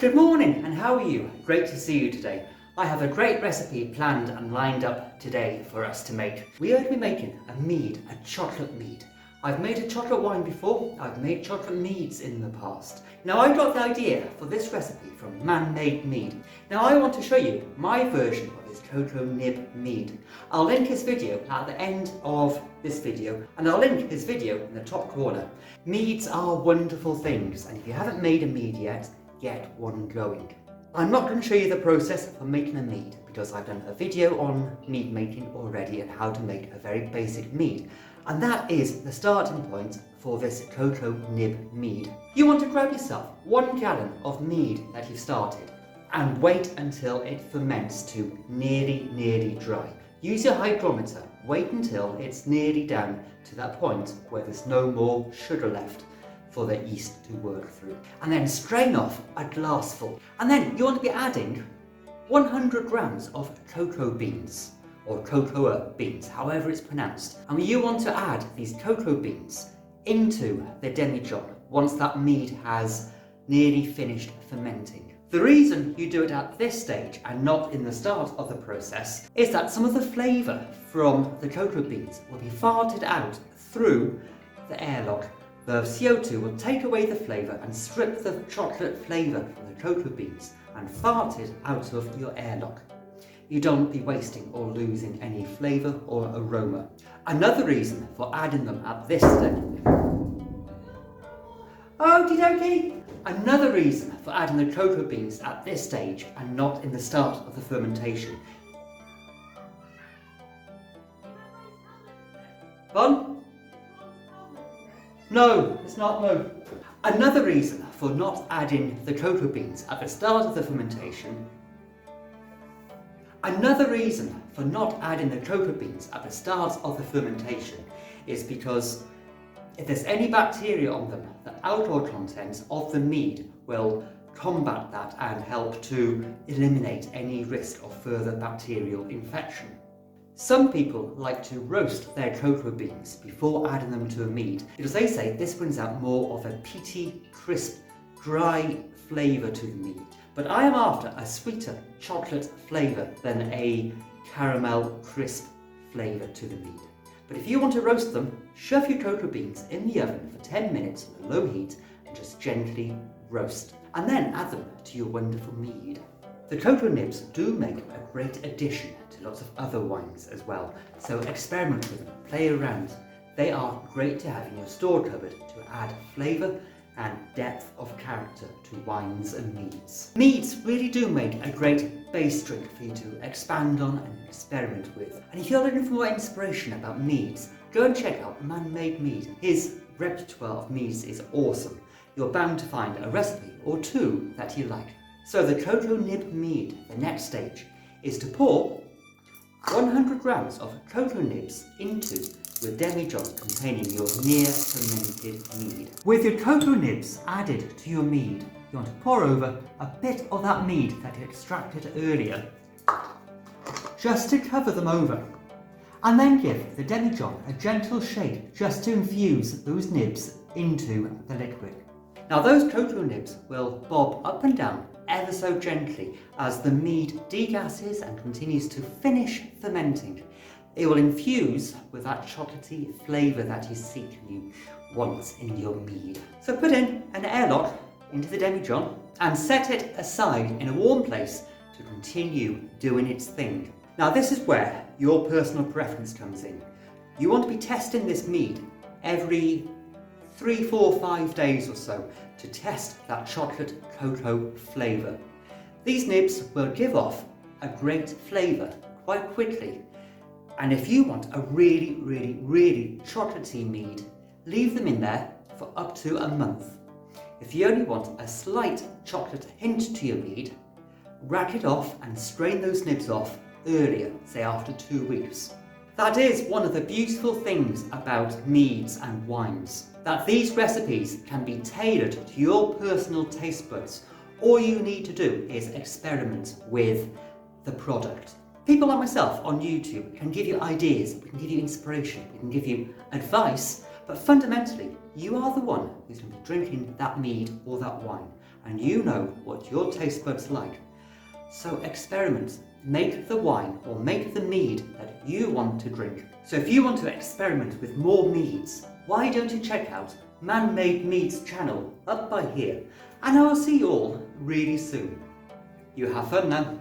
Good morning, and how are you? Great to see you today. I have a great recipe planned and lined up today for us to make. We are going to be making a mead, a chocolate mead. I've made a chocolate wine before, I've made chocolate meads in the past. Now I got the idea for this recipe from Nib Mead. Now I want to show you my version of his cocoa nib mead. I'll link his video at the end of this video, and I'll link his video in the top corner. Meads are wonderful things, and if you haven't made a mead yet, get one going. I'm not going to show you the process for making a mead because I've done a video on mead making already and how to make a very basic mead, and that is the starting point for this cocoa nib mead. You want to grab yourself 1 gallon of mead that you've started and wait until it ferments to nearly dry. Use your hygrometer, wait until it's nearly down to that point where there's no more sugar left for the yeast to work through. And then strain off a glassful. And then you want to be adding 100 grams of cocoa beans, or cocoa beans, however it's pronounced. And you want to add these cocoa beans into the demijohn once that mead has nearly finished fermenting. The reason you do it at this stage and not in the start of the process is that some of the flavour from the cocoa beans will be farted out through the airlock. The CO2 will take away the flavour and strip the chocolate flavour from the cocoa beans and fart it out of your airlock. You don't be wasting or losing any flavour or aroma. Another reason for adding them at this stage. Okie dokie! Another reason for adding the cocoa beans at this stage and not in the start of the fermentation. Fun? No, it's not, no. Another reason for not adding the cocoa beans at the start of the fermentation. Another reason for not adding the cocoa beans at the start of the fermentation is because if there's any bacteria on them, the outdoor contents of the mead will combat that and help to eliminate any risk of further bacterial infection. Some people like to roast their cocoa beans before adding them to a mead because they say this brings out more of a peaty, crisp, dry flavour to the mead. But I am after a sweeter chocolate flavour than a caramel crisp flavour to the mead. But if you want to roast them, shove your cocoa beans in the oven for 10 minutes on a low heat and just gently roast. And then add them to your wonderful mead. The cocoa nibs do make a great addition to lots of other wines as well, so experiment with them, play around. They are great to have in your store cupboard to add flavour and depth of character to wines and meads. Meads really do make a great base drink for you to expand on and experiment with. And if you're looking for more inspiration about meads, go and check out Nib Mead. His repertoire of meads is awesome. You're bound to find a recipe or two that you like. So the cocoa nib mead, the next stage, is to pour 100 grams of cocoa nibs into your demijohn containing your near fermented mead. With your cocoa nibs added to your mead, you want to pour over a bit of that mead that you extracted earlier, just to cover them over, and then give the demijohn a gentle shake just to infuse those nibs into the liquid. Now those cocoa nibs will bob up and down ever so gently as the mead degasses and continues to finish fermenting. It will infuse with that chocolatey flavour that you seek and you want in your mead. So put in an airlock into the demijohn and set it aside in a warm place to continue doing its thing. Now this is where your personal preference comes in. You want to be testing this mead every 3, 4, 5 days or so to test that chocolate cocoa flavour. These nibs will give off a great flavour quite quickly, and if you want a really chocolatey mead, leave them in there for up to a month. If you only want a slight chocolate hint to your mead, rack it off and strain those nibs off earlier, say after 2 weeks. That is one of the beautiful things about meads and wines, that these recipes can be tailored to your personal taste buds. All you need to do is experiment with the product. People like myself on YouTube can give you ideas, we can give you inspiration, we can give you advice, but fundamentally, you are the one who's going to be drinking that mead or that wine. and you know what your taste buds like. So experiment, make the wine or make the mead that you want to drink. So if you want to experiment with more meads, why don't you check out Man-Made Meads channel up by here, and I will see you all really soon. You have fun now.